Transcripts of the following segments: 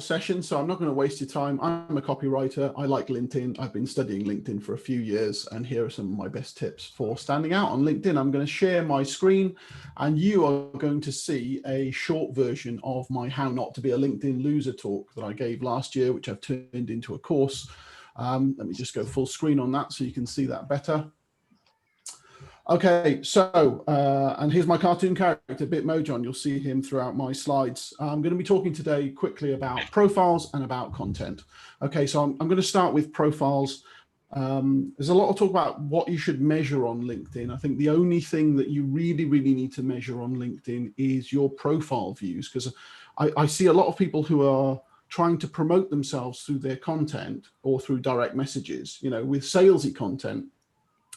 session, so I'm not going to waste your time. I'm a copywriter. I like LinkedIn. I've been studying LinkedIn for a few years, and here are some of my best tips for standing out on LinkedIn. I'm going to share my screen, and you are going to see a short version of my How Not to Be a LinkedIn Loser talk that I gave last year, which I've turned into a course. Let me just go full screen on that so you can see that better. Okay, so, and here's my cartoon character, Bitmojon. You'll see him throughout my slides. I'm going to be talking today quickly about profiles and about content. Okay, so I'm going to start with profiles. There's a lot of talk about what you should measure on LinkedIn. I think the only thing that you really need to measure on LinkedIn is your profile views, because I see a lot of people who are trying to promote themselves through their content or through direct messages, you know, with salesy content.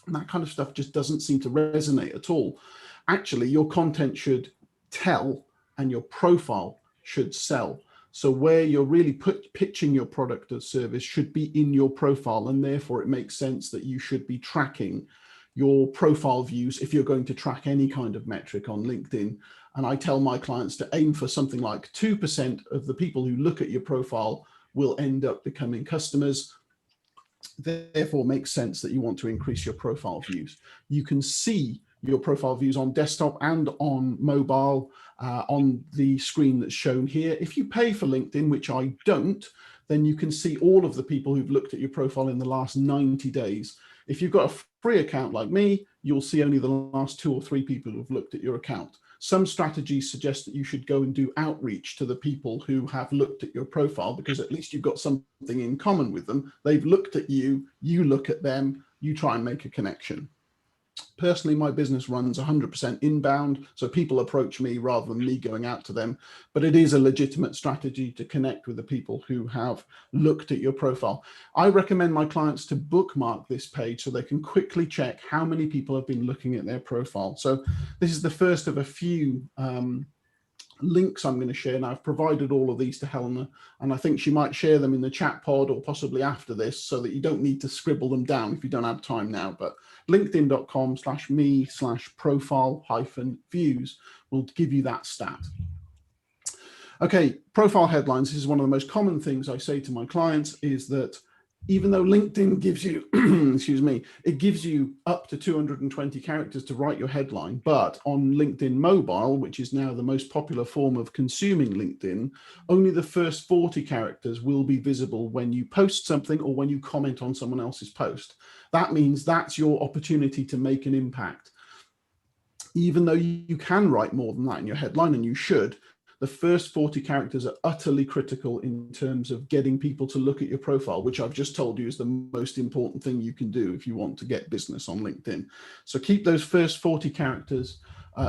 And that kind of stuff just doesn't seem to resonate at all. Actually, your content should tell and your profile should sell. So where you're really pitching your product or service should be in your profile, and therefore it makes sense that you should be tracking your profile views if you're going to track any kind of metric on LinkedIn. And I tell my clients to aim for something like 2% of the people who look at your profile will end up becoming customers. Therefore, makes sense that you want to increase your profile views. You can see your profile views on desktop and on mobile on the screen that's shown here. If you pay for LinkedIn, which I don't, then you can see all of the people who've looked at your profile in the last 90 days. If you've got a free account like me, you'll see only the last 2 or 3 people who've looked at your account. Some strategies suggest that you should go and do outreach to the people who have looked at your profile, because at least you've got something in common with them. They've looked at you, you look at them, you try and make a connection. Personally, my business runs 100% inbound, so people approach me rather than me going out to them, but it is a legitimate strategy to connect with the people who have looked at your profile. I recommend my clients to bookmark this page so they can quickly check how many people have been looking at their profile. So this is the first of a few links I'm going to share. Now, I've provided all of these to Helena, and I think she might share them in the chat pod or possibly after this, so that you don't need to scribble them down if you don't have time now. But linkedin.com/me/profile-views will give you that stat. Okay, profile headlines. This is one of the most common things I say to my clients, is that even though LinkedIn gives you, excuse me, it gives you up to 220 characters to write your headline, but on LinkedIn Mobile, which is now the most popular form of consuming LinkedIn, only the first 40 characters will be visible when you post something or when you comment on someone else's post. That means that's your opportunity to make an impact. Even though you can write more than that in your headline, and you should, the first 40 characters are utterly critical in terms of getting people to look at your profile, which I've just told you is the most important thing you can do if you want to get business on LinkedIn. So keep those first 40 characters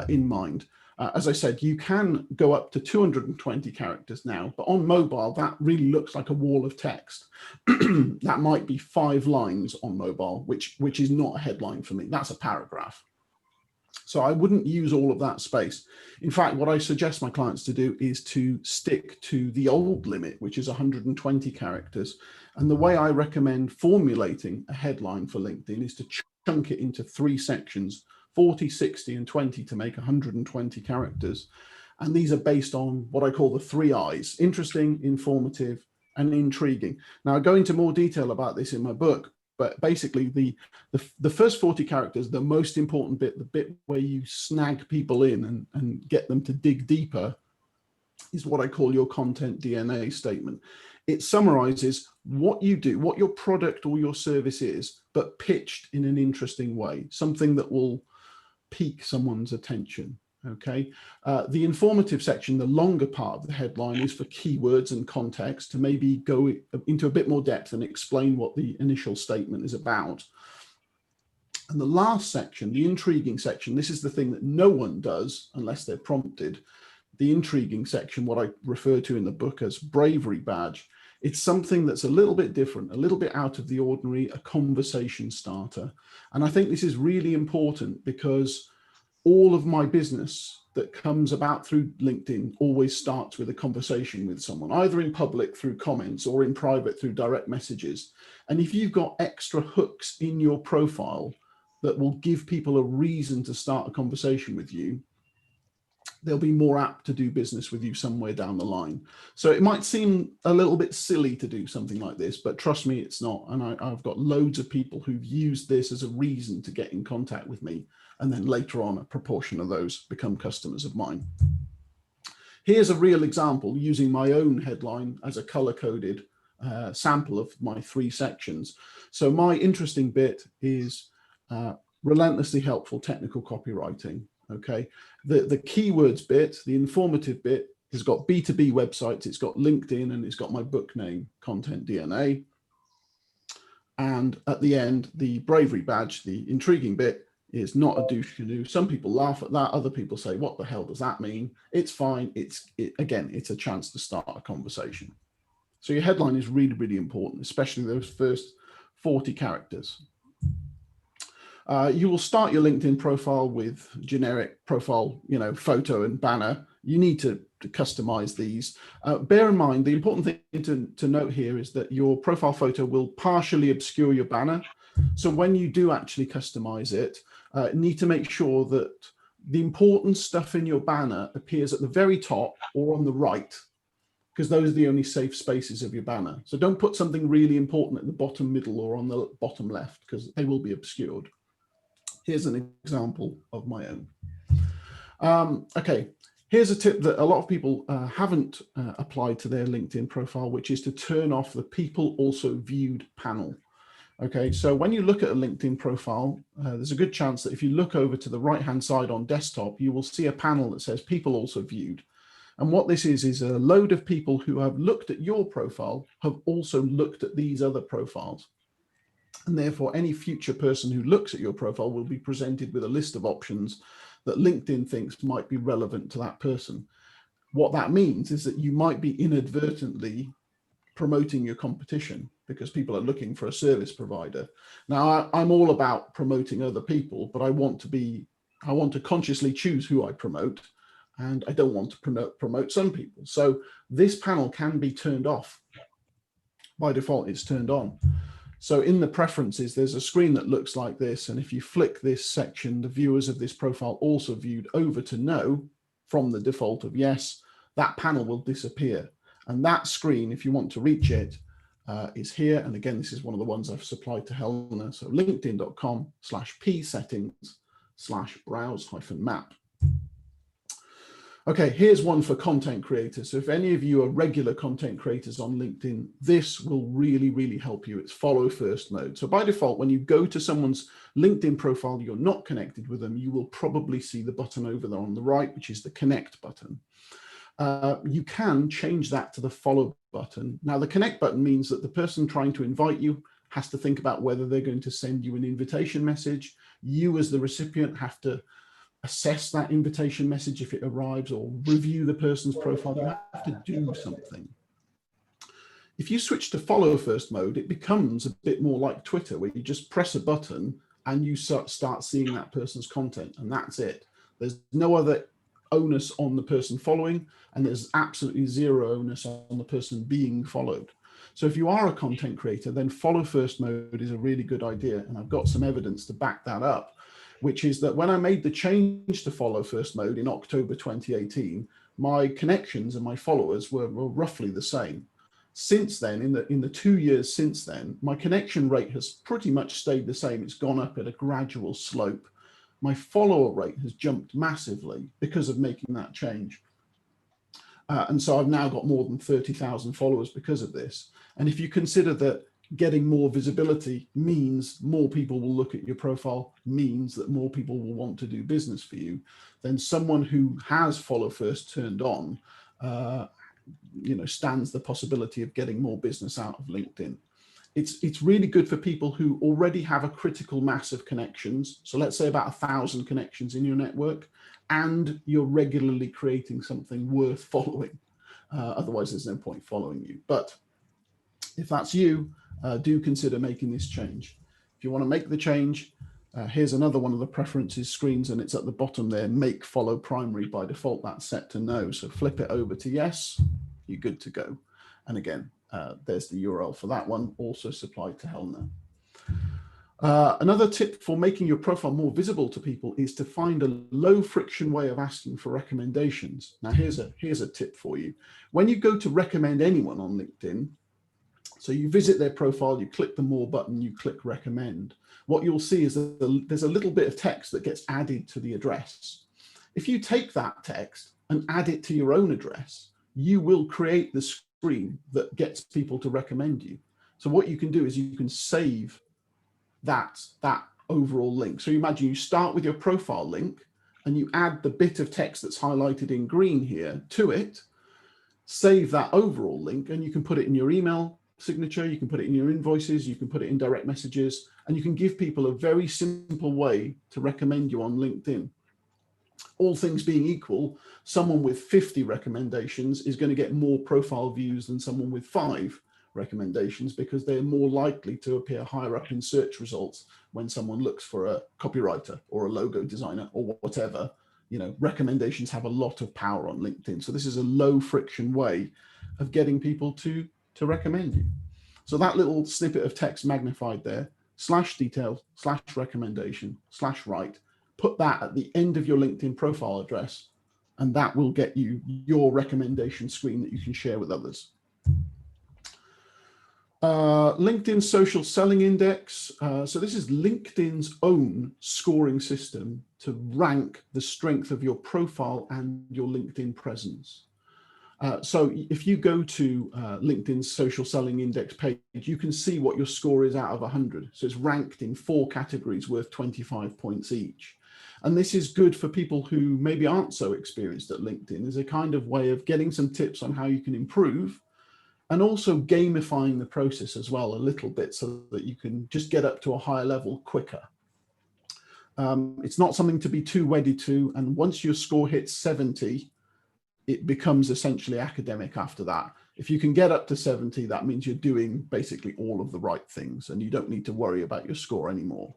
in mind. As I said, you can go up to 220 characters now, but on mobile, that really looks like a wall of text. That might be 5 lines on mobile, which is not a headline for me. That's a paragraph. So I wouldn't use all of that space. In fact, what I suggest my clients to do is to stick to the old limit, which is 120 characters. And the way I recommend formulating a headline for LinkedIn is to chunk it into 3 sections, 40, 60, and 20 to make 120 characters. And these are based on what I call the 3 I's: interesting, informative, and intriguing. Now, I go into more detail about this in my book, but basically the first 40 characters, the most important bit, the bit where you snag people in and get them to dig deeper, is what I call your content DNA statement. It summarizes what you do, what your product or your service is, but pitched in an interesting way, something that will pique someone's attention. Okay, the informative section, the longer part of the headline, is for keywords and context to maybe go into a bit more depth and explain what the initial statement is about. And the last section, the intriguing section, this is the thing that no one does unless they're prompted. The intriguing section, what I refer to in the book as bravery badge, it's something that's a little bit different, a little bit out of the ordinary, a conversation starter. And I think this is really important because all of my business that comes about through LinkedIn always starts with a conversation with someone, either in public through comments or in private through direct messages. And if you've got extra hooks in your profile that will give people a reason to start a conversation with you, they'll be more apt to do business with you somewhere down the line. So it might seem a little bit silly to do something like this, but trust me, it's not. And I've got loads of people who've used this as a reason to get in contact with me. And then later on, a proportion of those become customers of mine. Here's a real example using my own headline as a color-coded sample of my 3 sections. So my interesting bit is relentlessly helpful technical copywriting. Okay, the keywords bit, the informative bit, has got B2B websites, it's got LinkedIn, and it's got my book name, Content DNA. And at the end, the bravery badge, the intriguing bit, is not a douche canoe. Some people laugh at that. Other people say, what the hell does that mean? It's fine. Again, it's a chance to start a conversation. So your headline is really, really important, especially those first 40 characters. You will start your LinkedIn profile with generic profile, photo and banner. You need to customize these. Bear in mind, the important thing to note here is that your profile photo will partially obscure your banner. So when you do actually customize it, need to make sure that the important stuff in your banner appears at the very top or on the right, because those are the only safe spaces of your banner. So don't put something really important at the bottom middle or on the bottom left, because they will be obscured. Here's an example of my own. Okay, here's a tip that a lot of people haven't applied to their LinkedIn profile, which is to turn off the people also viewed panel. Okay, so when you look at a LinkedIn profile, there's a good chance that if you look over to the right-hand side on desktop, you will see a panel that says people also viewed. And what this is a load of people who have looked at your profile have also looked at these other profiles. And therefore, any future person who looks at your profile will be presented with a list of options that LinkedIn thinks might be relevant to that person. What that means is that you might be inadvertently promoting your competition because people are looking for a service provider. Now, I'm all about promoting other people, but I want to consciously choose who I promote, and I don't want to promote some people. So this panel can be turned off. By default, it's turned on. So in the preferences, there's a screen that looks like this. And if you flick this section, the viewers of this profile also viewed over to no from the default of yes, that panel will disappear. And that screen, if you want to reach it, is here. And again, this is one of the ones I've supplied to Helena. So linkedin.com/p-settings/browse-map. Okay, here's one for content creators. So if any of you are regular content creators on LinkedIn, this will really, really help you. It's follow first mode. So by default, when you go to someone's LinkedIn profile, you're not connected with them, you will probably see the button over there on the right, which is the connect button. You can change that to the follow button. Now, the connect button means that the person trying to invite you has to think about whether they're going to send you an invitation message. You as the recipient have to assess that invitation message if it arrives, or review the person's profile. You have to do something. If you switch to follow first mode, it becomes a bit more like Twitter, where you just press a button and you start seeing that person's content, and that's it. There's no other onus on the person following, and there's absolutely zero onus on the person being followed. So if you are a content creator, then follow first mode is a really good idea. And I've got some evidence to back that up, which is that when I made the change to follow first mode in October 2018, my connections and my followers were roughly the same. Since then, in the 2 years since then, my connection rate has pretty much stayed the same. It's gone up at a gradual slope. My follower rate has jumped massively because of making that change. And so I've now got more than 30,000 followers because of this. And if you consider that getting more visibility means more people will look at your profile, means that more people will want to do business for you, then someone who has follow first turned on, stands the possibility of getting more business out of LinkedIn. It's really good for people who already have a critical mass of connections. So let's say about 1,000 connections in your network, and you're regularly creating something worth following. Otherwise, there's no point following you. But if that's you, do consider making this change. If you want to make the change, here's another one of the preferences screens, and it's at the bottom there, make follow primary. By default, that's set to no. So flip it over to yes, you're good to go. And again, there's the URL for that one, also supplied to Helena. Another tip for making your profile more visible to people is to find a low friction way of asking for recommendations. Now, here's a tip for you. When you go to recommend anyone on LinkedIn, so you visit their profile, you click the more button, you click recommend. What you'll see is that there's a little bit of text that gets added to the address. If you take that text and add it to your own address, you will create the screen that gets people to recommend you. So what you can do is you can save that overall link. So you imagine you start with your profile link and you add the bit of text that's highlighted in green here to it, save that overall link, and you can put it in your email signature, you can put it in your invoices, you can put it in direct messages, and you can give people a very simple way to recommend you on LinkedIn. All things being equal, someone with 50 recommendations is going to get more profile views than someone with 5 recommendations, because they're more likely to appear higher up in search results when someone looks for a copywriter or a logo designer or whatever. You know, recommendations have a lot of power on LinkedIn. So this is a low friction way of getting people to recommend you. So that little snippet of text magnified there, /details, /recommendation, /write, put that at the end of your LinkedIn profile address, and that will get you your recommendation screen that you can share with others. LinkedIn Social Selling Index. So this is LinkedIn's own scoring system to rank the strength of your profile and your LinkedIn presence. So if you go to LinkedIn's Social Selling Index page, you can see what your score is out of 100. So it's ranked in 4 categories worth 25 points each. And this is good for people who maybe aren't so experienced at LinkedIn as a kind of way of getting some tips on how you can improve, and also gamifying the process as well a little bit so that you can just get up to a higher level quicker. It's not something to be too wedded to. And once your score hits 70, it becomes essentially academic after that. If you can get up to 70, that means you're doing basically all of the right things and you don't need to worry about your score anymore.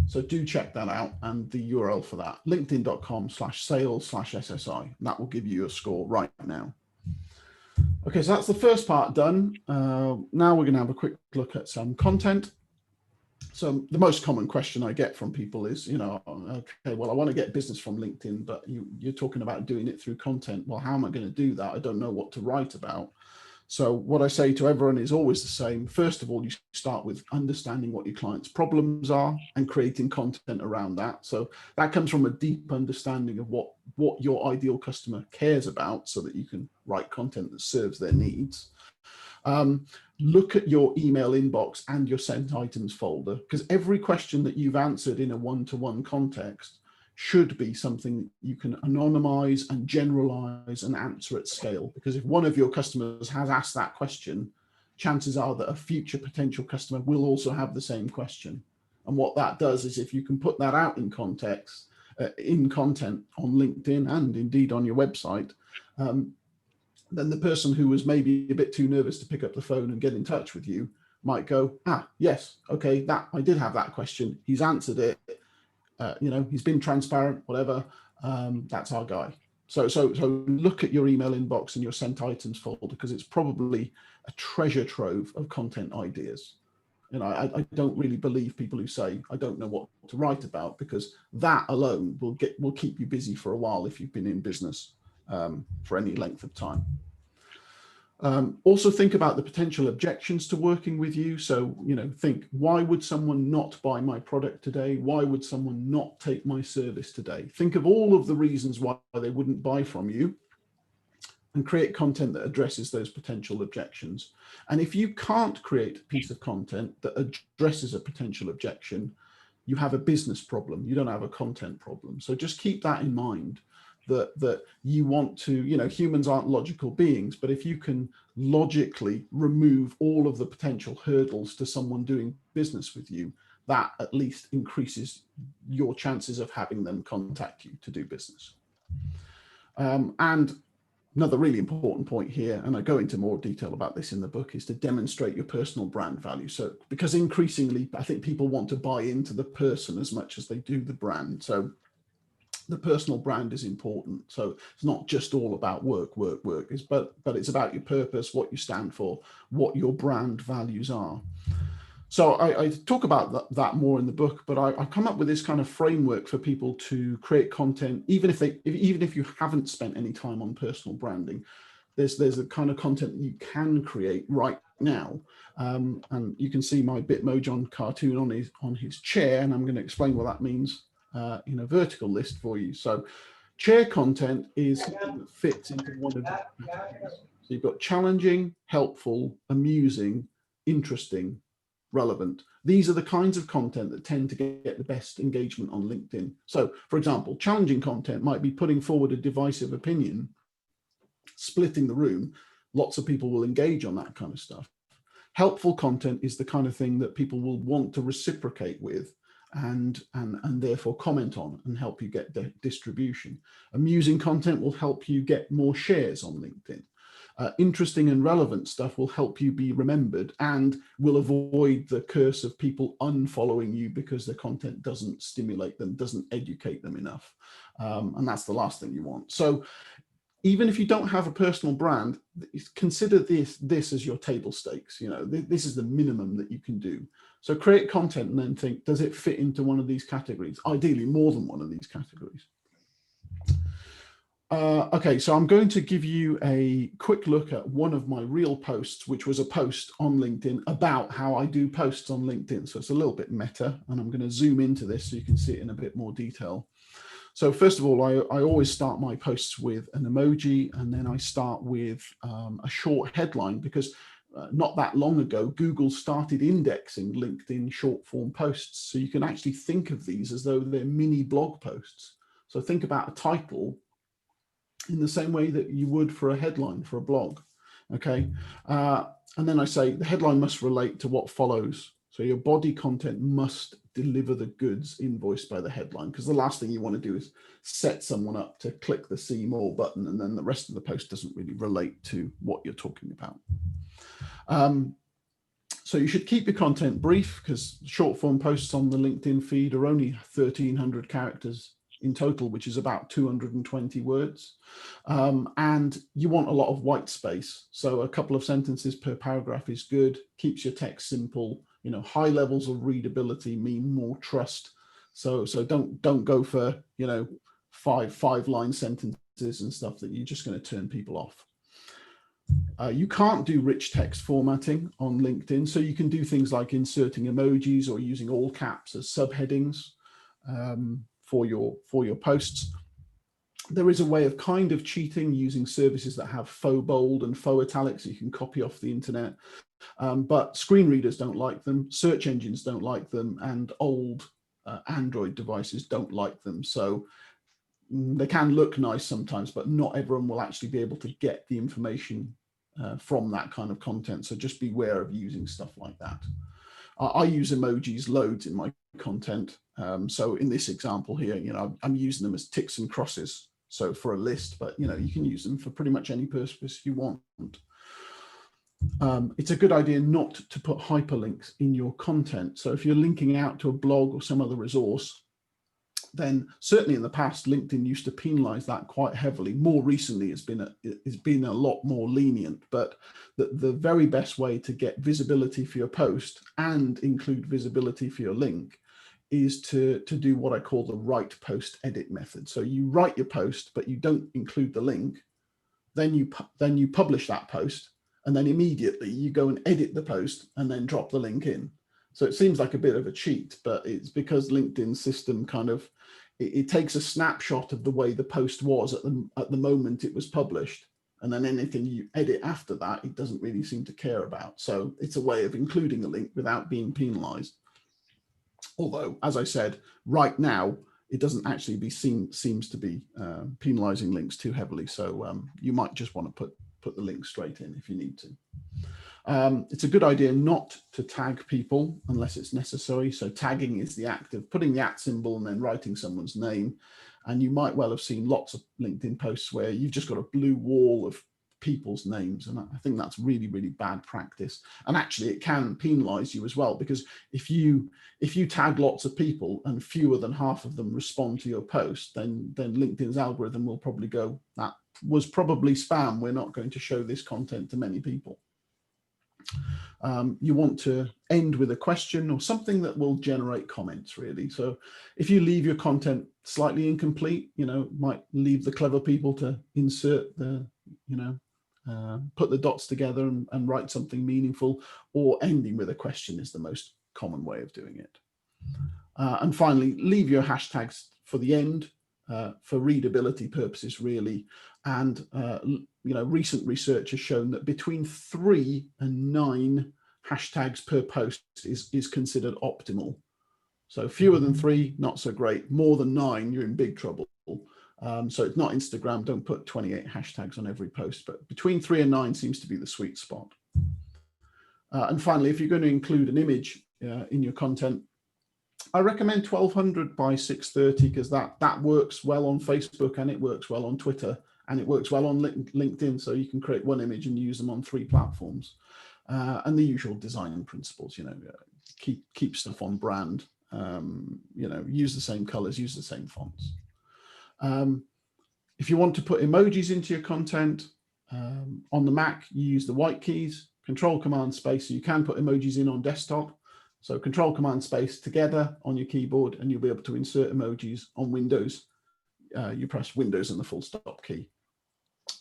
So do check that out, and the URL for that, linkedin.com/sales/SSI. That will give you your score right now. Okay, so that's the first part done. Now we're going to have a quick look at some content. So the most common question I get from people is, you know, okay, well, I want to get business from LinkedIn, but you're talking about doing it through content. Well, how am I going to do that? I don't know what to write about. So what I say to everyone is always the same. First of all, you start with understanding what your client's problems are and creating content around that. So that comes from a deep understanding of what your ideal customer cares about, so that you can write content that serves their needs. Look at your email inbox and your sent items folder, because every question that you've answered in a one-to-one context should be something you can anonymize and generalize and answer at scale. Because if one of your customers has asked that question, chances are that a future potential customer will also have the same question. And what that does is, if you can put that out in context, in content on LinkedIn and indeed on your website, then the person who was maybe a bit too nervous to pick up the phone and get in touch with you might go, yes, okay, that I did have that question. He's answered it. You know, he's been transparent, whatever. That's our guy. So look at your email inbox and your sent items folder, because it's probably a treasure trove of content ideas. You know, I don't really believe people who say, I don't know what to write about, because that alone will keep you busy for a while if you've been in business for any length of time. Also think about the potential objections to working with you. So, you know, think, why would someone not buy my product today? Why would someone not take my service today? Think of all of the reasons why they wouldn't buy from you, and create content that addresses those potential objections. And if you can't create a piece of content that addresses a potential objection, you have a business problem. You don't have a content problem. So just keep that in mind. That you want to, you know, humans aren't logical beings, but if you can logically remove all of the potential hurdles to someone doing business with you, that at least increases your chances of having them contact you to do business. And another really important point here, and I go into more detail about this in the book, is to demonstrate your personal brand value. So, because increasingly, I think people want to buy into the person as much as they do the brand. So the personal brand is important. So it's not just all about work, but it's about your purpose, what you stand for, what your brand values are. So I talk about that more in the book, but I come up with this kind of framework for people to create content, even if you haven't spent any time on personal branding. There's a kind of content that you can create right now, and you can see my Bitmoji cartoon on his chair, and I'm going to explain what that means in a vertical list for you. So, chair content is something that fits into one of these categories. So you've got challenging, helpful, amusing, interesting, relevant. These are the kinds of content that tend to get the best engagement on LinkedIn. So, for example, challenging content might be putting forward a divisive opinion, splitting the room. Lots of people will engage on that kind of stuff. Helpful content is the kind of thing that people will want to reciprocate with and therefore comment on and help you get distribution. Amusing content will help you get more shares on LinkedIn. Interesting and relevant stuff will help you be remembered and will avoid the curse of people unfollowing you because the content doesn't stimulate them, doesn't educate them enough. And that's the last thing you want. So even if you don't have a personal brand, consider this as your table stakes. You know, this is the minimum that you can do. So create content and then think, does it fit into one of these categories? Ideally, more than one of these categories. Okay, so I'm going to give you a quick look at one of my real posts, which was a post on LinkedIn about how I do posts on LinkedIn. So it's a little bit meta, and I'm going to zoom into this so you can see it in a bit more detail. So first of all, I always start my posts with an emoji, and then I start with a short headline because not that long ago, Google started indexing LinkedIn short form posts. So you can actually think of these as though they're mini blog posts. So think about a title in the same way that you would for a headline for a blog. Okay. And then I say the headline must relate to what follows. So your body content must deliver the goods invoiced by the headline, because the last thing you want to do is set someone up to click the see more button and then the rest of the post doesn't really relate to what you're talking about. So you should keep your content brief because short form posts on the LinkedIn feed are only 1,300 characters in total, which is about 220 words. And you want a lot of white space. So a couple of sentences per paragraph is good, keeps your text simple. You know, high levels of readability mean more trust. So don't go for, you know, five line sentences and stuff that you're just going to turn people off. You can't do rich text formatting on LinkedIn. So you can do things like inserting emojis or using all caps as subheadings for your posts. There is a way of kind of cheating using services that have faux bold and faux italics you can copy off the internet. But screen readers don't like them, search engines don't like them, and old Android devices don't like them. So they can look nice sometimes, but not everyone will actually be able to get the information from that kind of content. So just beware of using stuff like that. I use emojis loads in my content. So in this example here, you know, I'm using them as ticks and crosses. So for a list, but you know, you can use them for pretty much any purpose you want. It's a good idea not to put hyperlinks in your content. So if you're linking out to a blog or some other resource, then certainly in the past, LinkedIn used to penalize that quite heavily. More recently, it's been a lot more lenient, but the very best way to get visibility for your post and include visibility for your link is to do what I call the write post edit method. So you write your post, but you don't include the link. Then you publish that post, and then immediately you go and edit the post and then drop the link in. So it seems like a bit of a cheat, but it's because LinkedIn's system kind of, it takes a snapshot of the way the post was at the moment it was published. And then anything you edit after that, it doesn't really seem to care about. So it's a way of including a link without being penalized. Although, as I said, right now, it doesn't actually seems to be penalizing links too heavily. So you might just want to put the link straight in if you need to. It's a good idea not to tag people unless it's necessary. So tagging is the act of putting the @ symbol and then writing someone's name. And you might well have seen lots of LinkedIn posts where you've just got a blue wall of people's names. And I think that's really, really bad practice. And actually it can penalize you as well, because if you tag lots of people and fewer than half of them respond to your post, then LinkedIn's algorithm will probably go, that was probably spam. We're not going to show this content to many people. You want to end with a question or something that will generate comments, really. So if you leave your content slightly incomplete, might leave the clever people to insert the, put the dots together and write something meaningful, or ending with a question is the most common way of doing it. And finally, leave your hashtags for the end, for readability purposes, really. And, recent research has shown that between 3 and 9 hashtags per post is considered optimal. So fewer than 3, not so great. More than 9, you're in big trouble. So it's not Instagram. Don't put 28 hashtags on every post, but between 3 and 9 seems to be the sweet spot. And finally, if you're going to include an image in your content, I recommend 1200 by 630 because that works well on Facebook, and it works well on Twitter, and it works well on LinkedIn. So you can create one image and use them on 3 platforms. And the usual design principles, keep stuff on brand, use the same colors, use the same fonts. If you want to put emojis into your content, on the Mac, you use the white keys, Control Command Space. So you can put emojis in on desktop. So Control Command Space together on your keyboard, and you'll be able to insert emojis. On Windows. You press Windows and the full stop key.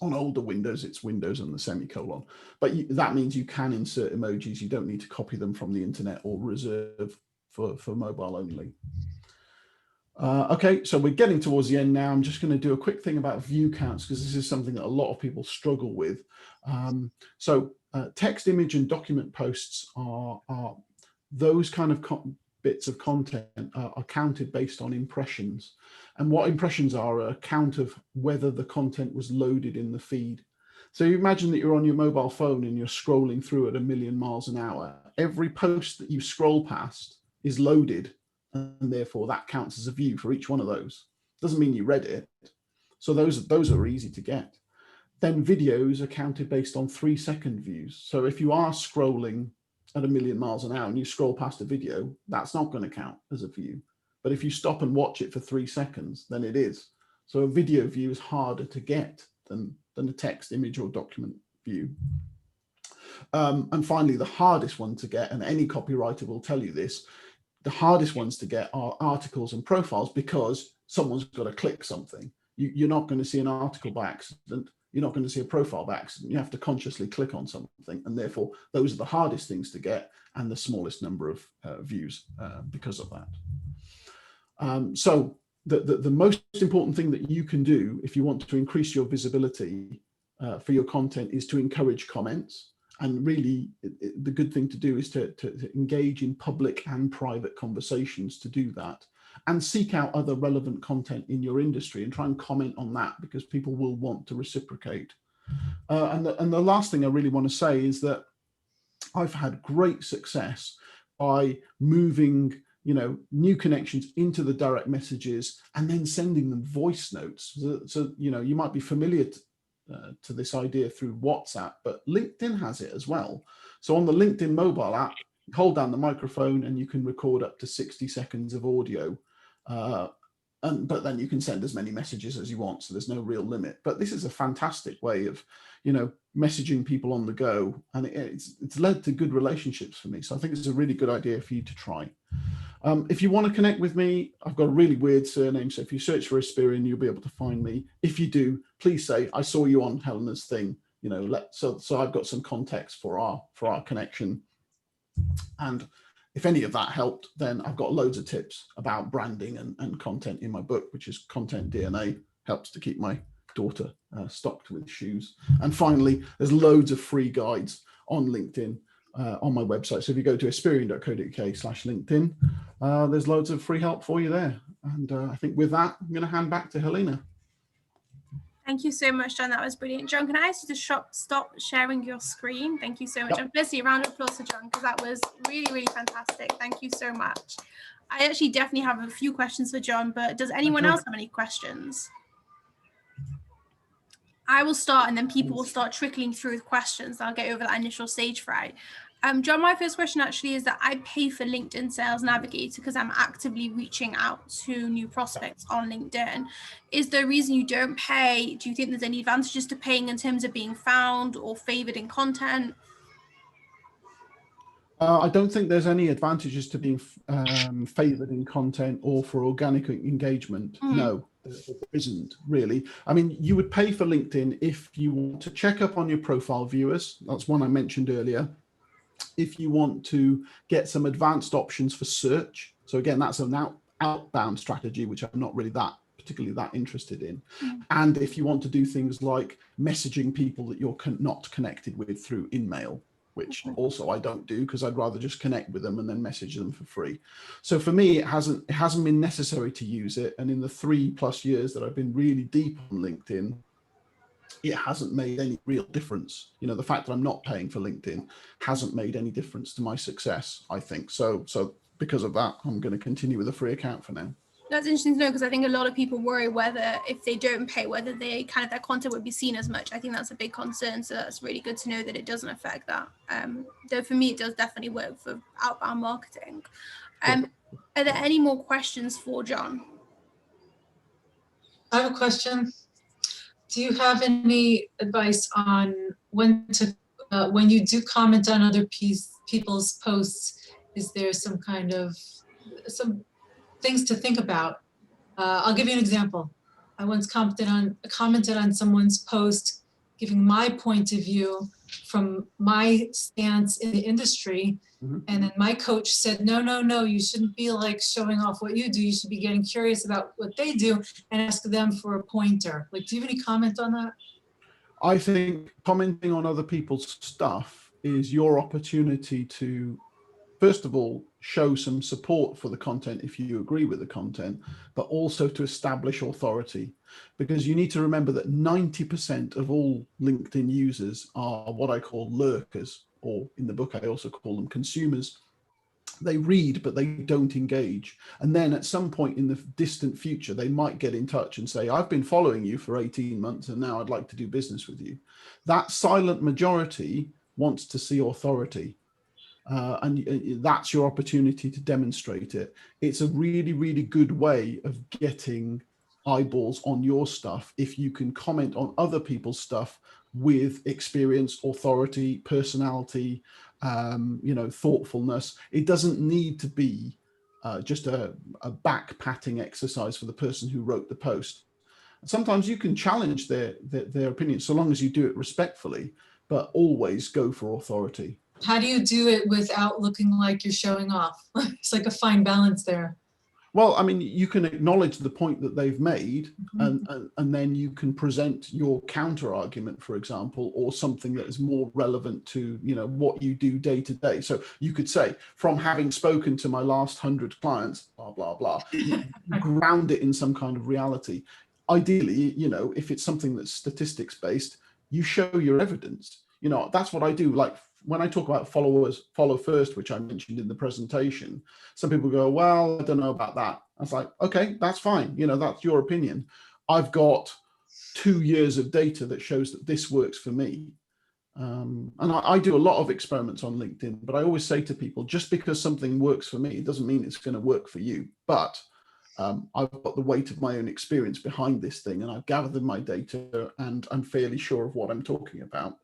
On older Windows, it's Windows and the semicolon. But that means you can insert emojis. You don't need to copy them from the internet or reserve for mobile only. Okay, so we're getting towards the end now. I'm just going to do a quick thing about view counts, because this is something that a lot of people struggle with. Text, image, and document posts are those kind of bits of content are counted based on impressions. And what impressions are a count of whether the content was loaded in the feed. So you imagine that you're on your mobile phone and you're scrolling through at 1,000,000 miles an hour. Every post that you scroll past is loaded, and therefore that counts as a view for each one of those. Doesn't mean you read it. So those are easy to get. Then videos are counted based on 3-second views. So if you are scrolling at 1,000,000 miles an hour and you scroll past a video, that's not going to count as a view. But if you stop and watch it for 3 seconds, then it is. So a video view is harder to get than a text, image, or document view. And finally, the hardest one to get, and any copywriter will tell you this, the hardest ones to get are articles and profiles, because someone's got to click something. You're not going to see an article by accident. You're not going to see a profile by accident. You have to consciously click on something, and therefore those are the hardest things to get and the smallest number of views because of that. So the most important thing that you can do if you want to increase your visibility for your content is to encourage comments. And really, the good thing to do is to engage in public and private conversations to do that, and seek out other relevant content in your industry and try and comment on that, because people will want to reciprocate. And the last thing I really want to say is that I've had great success by moving new connections into the direct messages and then sending them voice notes. So you might be familiar to this idea through WhatsApp, but LinkedIn has it as well. So on the LinkedIn mobile app, hold down the microphone and you can record up to 60 seconds of audio. But then you can send as many messages as you want, so there's no real limit. But this is a fantastic way of, messaging people on the go, and it's led to good relationships for me. So I think it's a really good idea for you to try. If you want to connect with me, I've got a really weird surname, so if you search for Espirian, you'll be able to find me. If you do, please say, I saw you on Helena's thing, so I've got some context for our connection. And if any of that helped, then I've got loads of tips about branding and content in my book, which is Content DNA, helps to keep my daughter stocked with shoes. And finally, there's loads of free guides on LinkedIn on my website. So if you go to espirian.co.uk/LinkedIn, there's loads of free help for you there. And I think with that, I'm going to hand back to Helena. Thank you so much, John. That was brilliant. John, can I ask you to stop sharing your screen? Thank you so much. Yep. And firstly, a round of applause for John, because that was really, really fantastic. Thank you so much. I actually definitely have a few questions for John, but does anyone else have any questions? I will start, and then people will start trickling through with questions. I'll get over that initial stage fright. John, my first question actually is that I pay for LinkedIn Sales Navigator because I'm actively reaching out to new prospects on LinkedIn. Is there a reason you don't pay? Do you think there's any advantages to paying in terms of being found or favored in content? I don't think there's any advantages to being favored in content or for organic engagement. No, there isn't really. I mean, you would pay for LinkedIn if you want to check up on your profile viewers. That's one I mentioned earlier. If you want to get some advanced options for search. So again, that's an outbound strategy, which I'm not really particularly that interested in. And if you want to do things like messaging people that you're not connected with through InMail, which also I don't do because I'd rather just connect with them and then message them for free. So for me, it hasn't been necessary to use it. And in the 3+ years that I've been really deep on LinkedIn, it hasn't made any real difference. You know, the fact that I'm not paying for LinkedIn hasn't made any difference to my success, I think. So because of that, I'm going to continue with a free account for now. That's interesting to know, because I think a lot of people worry whether if they don't pay, whether they their content would be seen as much. I think that's a big concern. So that's really good to know that it doesn't affect that. Though for me, it does definitely work for outbound marketing. Are there any more questions for John? I have a question. Do you have any advice on when you do comment on other people's posts? Is there some things to think about? I'll give you an example. I once commented on someone's post, giving my point of view from my stance in the industry. And then my coach said, no, you shouldn't be like showing off what you do. You should be getting curious about what they do and ask them for a pointer. Like, do you have any comment on that? I think commenting on other people's stuff is your opportunity to, first of all, show some support for the content if you agree with the content, but also to establish authority. Because you need to remember that 90% of all LinkedIn users are what I call lurkers, or in the book, I also call them consumers. They read, but they don't engage. And then at some point in the distant future, they might get in touch and say, I've been following you for 18 months and now I'd like to do business with you. That silent majority wants to see authority. And that's your opportunity to demonstrate it. It's a really, really good way of getting eyeballs on your stuff if you can comment on other people's stuff with experience, authority, personality, thoughtfulness. It doesn't need to be just a back patting exercise for the person who wrote the post. Sometimes you can challenge their opinion so long as you do it respectfully, but always go for authority. How do you do it without looking like you're showing off? It's like a fine balance there. Well, I mean, you can acknowledge the point that they've made, and then you can present your counter argument, for example, or something that is more relevant to, what you do day to day. So you could say, from having spoken to my last 100 clients, blah, blah, blah, ground it in some kind of reality. Ideally, if it's something that's statistics based, you show your evidence. That's what I do. Like, when I talk about follow first, which I mentioned in the presentation, some people go, well, I don't know about that. I was like, okay, that's fine. That's your opinion. I've got 2 years of data that shows that this works for me. And I do a lot of experiments on LinkedIn, but I always say to people, just because something works for me, doesn't mean it's going to work for you. But I've got the weight of my own experience behind this thing, and I've gathered my data, and I'm fairly sure of what I'm talking about.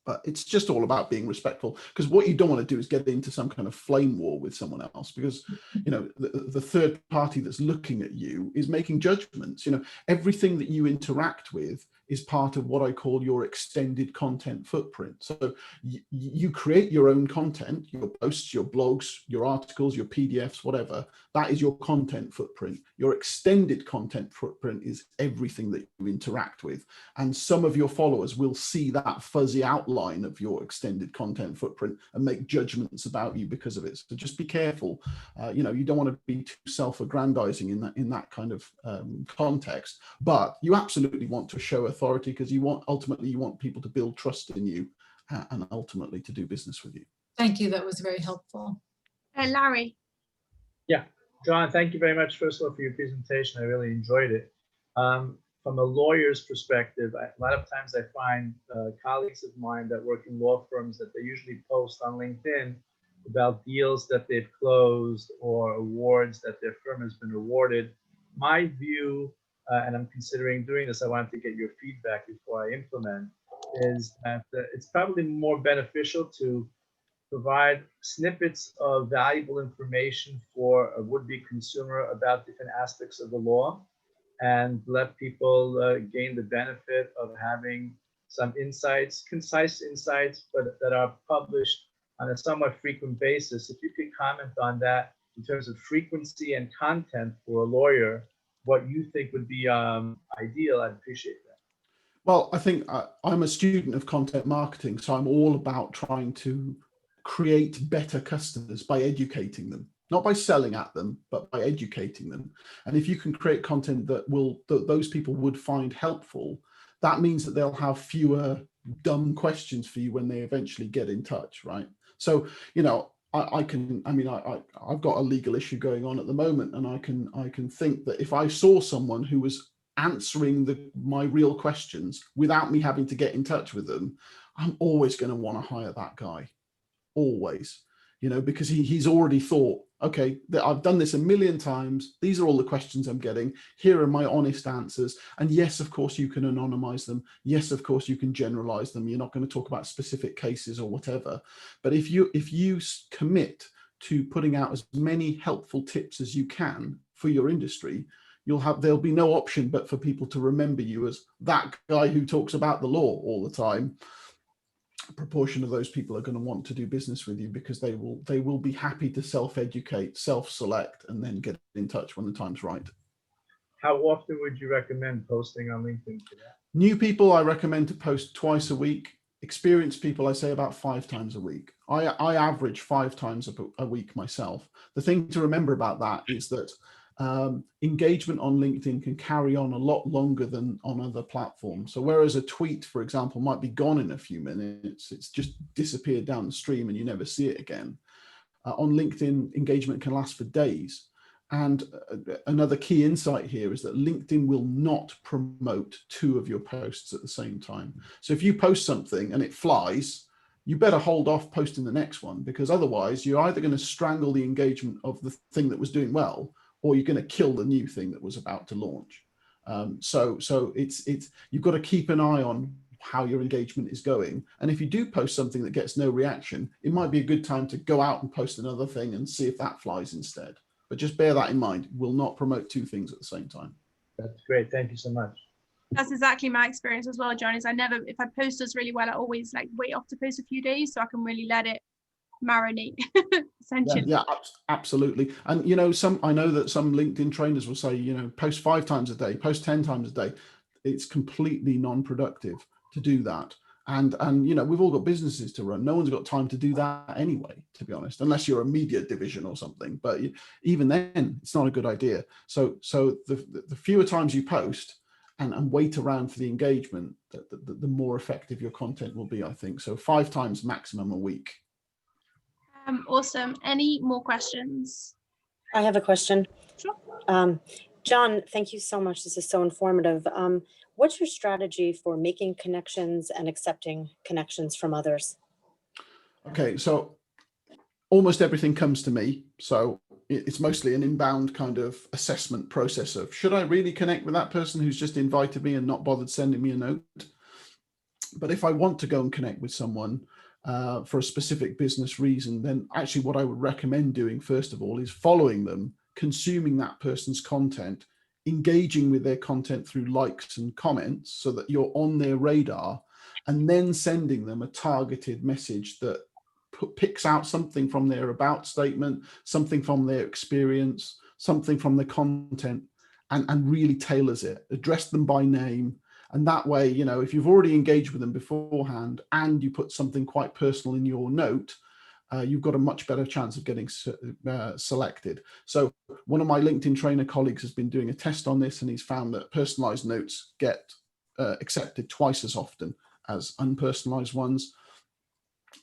But it's just all about being respectful, because what you don't want to do is get into some kind of flame war with someone else, because the third party that's looking at you is making judgments. Everything that you interact with is part of what I call your extended content footprint. So you create your own content, your posts, your blogs, your articles, your PDFs, whatever. That is your content footprint. Your extended content footprint is everything that you interact with. And some of your followers will see that fuzzy outline of your extended content footprint and make judgments about you because of it. So just be careful. You don't want to be too self-aggrandizing in that kind of context, but you absolutely want to show authority, because ultimately you want people to build trust in you and ultimately to do business with you. Thank you. That was very helpful. Larry. Yeah, John, thank you very much, first of all, for your presentation. I really enjoyed it. From a lawyer's perspective, a lot of times I find colleagues of mine that work in law firms that they usually post on LinkedIn about deals that they've closed or awards that their firm has been awarded. My view, and I'm considering doing this, I wanted to get your feedback before I implement, is that it's probably more beneficial to provide snippets of valuable information for a would-be consumer about different aspects of the law, and let people gain the benefit of having some insights, concise insights, but that are published on a somewhat frequent basis. If you could comment on that in terms of frequency and content for a lawyer, what you think would be ideal, I'd appreciate that. Well, I think I'm a student of content marketing, so I'm all about trying to create better customers by educating them, not by selling at them, but by educating them. And if you can create content that those people would find helpful, that means that they'll have fewer dumb questions for you when they eventually get in touch, right? So, you know, I've got a legal issue going on at the moment, and I can think that if I saw someone who was answering my real questions without me having to get in touch with them, I'm always going to want to hire that guy. Always, you know, because he's already thought, okay, I've done this a million times. These are all the questions I'm getting. Here are my honest answers. And yes, of course, you can anonymize them. Yes, of course, you can generalize them. You're not going to talk about specific cases or whatever. But if you commit to putting out as many helpful tips as you can for your industry, there'll be no option but for people to remember you as that guy who talks about the law all the time. A proportion of those people are going to want to do business with you because they will be happy to self-educate, self-select, and then get in touch when the time's right. How often would you recommend posting on LinkedIn for that? New people, I recommend to post twice a week. Experienced people, I say about 5 times a week. I average 5 times a week myself. The thing to remember about that is that engagement on LinkedIn can carry on a lot longer than on other platforms. So whereas a tweet, for example, might be gone in a few minutes, it's just disappeared down the stream and you never see it again. On LinkedIn, engagement can last for days. And another key insight here is that LinkedIn will not promote 2 of your posts at the same time. So if you post something and it flies, you better hold off posting the next one, because otherwise you're either going to strangle the engagement of the thing that was doing well, or you're going to kill the new thing that was about to launch. So you've got to keep an eye on how your engagement is going. And if you do post something that gets no reaction, it might be a good time to go out and post another thing and see if that flies instead. But just bear that in mind. We'll not promote 2 things at the same time. That's great. Thank you so much. That's exactly my experience as well, John. Is if I post this really well, I always wait off to post a few days so I can really let it marinate. Essentially. Yeah, absolutely. And you know, I know that some LinkedIn trainers will say, you know, post 5 times a day, post 10 times a day. It's completely non-productive to do that. And you know, we've all got businesses to run. No one's got time to do that anyway, to be honest, unless you're a media division or something. But even then, it's not a good idea. So the fewer times you post and wait around for the engagement, the more effective your content will be, I think. So 5 times maximum a week. Awesome. Any more questions? I have a question. Sure. John, thank you so much. This is so informative. What's your strategy for making connections and accepting connections from others? Okay, so almost everything comes to me. So it's mostly an inbound kind of assessment process of, should I really connect with that person who's just invited me and not bothered sending me a note? But if I want to go and connect with someone for a specific business reason, then actually what I would recommend doing first of all is following them, consuming that person's content, engaging with their content through likes and comments so that you're on their radar, and then sending them a targeted message that picks out something from their about statement, something from their experience, something from the content, and really tailors it, address them by name. And that way, you know, if you've already engaged with them beforehand and you put something quite personal in your note, you've got a much better chance of getting selected. So one of my LinkedIn trainer colleagues has been doing a test on this, and he's found that personalized notes get accepted twice as often as unpersonalized ones.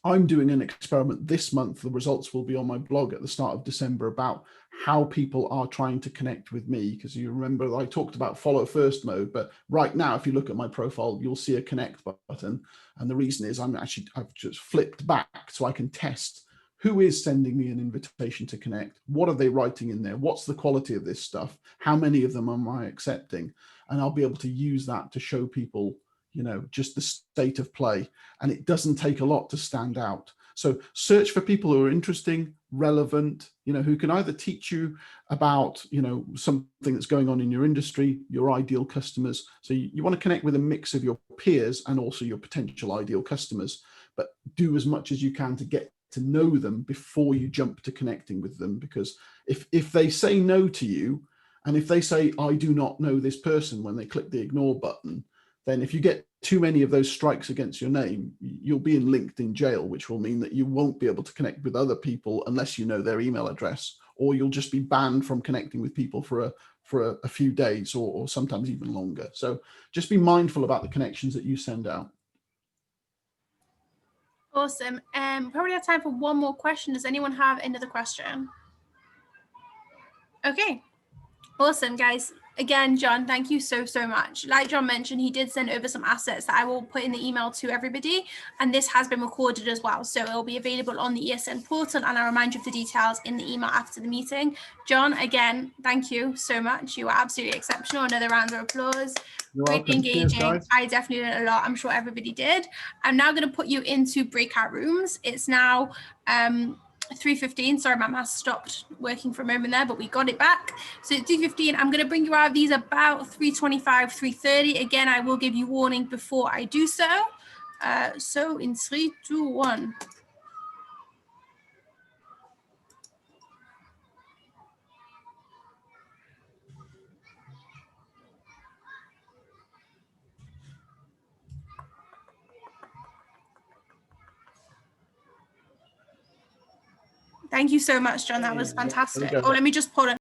I'm doing an experiment this month. The results will be on my blog at the start of December about how people are trying to connect with me, because you remember I talked about follow first mode, but right now, if you look at my profile, you'll see a connect button. And the reason is I've just flipped back so I can test who is sending me an invitation to connect. What are they writing in there? What's the quality of this stuff? How many of them am I accepting? And I'll be able to use that to show people, you know, just the state of play. And it doesn't take a lot to stand out. So search for people who are interesting, relevant, you know, who can either teach you about, you know, something that's going on in your industry, your ideal customers. So you want to connect with a mix of your peers and also your potential ideal customers, but do as much as you can to get to know them before you jump to connecting with them. Because if they say no to you, and if they say, I do not know this person, when they click the ignore button, then if you get too many of those strikes against your name, you'll be in LinkedIn jail, which will mean that you won't be able to connect with other people unless you know their email address, or you'll just be banned from connecting with people for a few days or sometimes even longer. So just be mindful about the connections that you send out. Awesome. Probably have time for one more question. Does anyone have another question? Okay. Awesome, guys. Again, John, thank you so much. Like John mentioned, he did send over some assets that I will put in the email to everybody. And this has been recorded as well. So it'll be available on the ESN portal. And I'll remind you of the details in the email after the meeting. John, again, thank you so much. You were absolutely exceptional. Another round of applause. You're Really welcome. engaging. Cheers, guys. I definitely learned a lot. I'm sure everybody did. I'm now going to put you into breakout rooms. It's now 3:15. Sorry, my math stopped working for a moment there, but we got it back. So at 3:15, I'm going to bring you out of these about 3:25, 3:30. Again, I will give you warning before I do so. So in 3, 2, 1. Thank you so much, John. That was fantastic. Oh, let me just put it.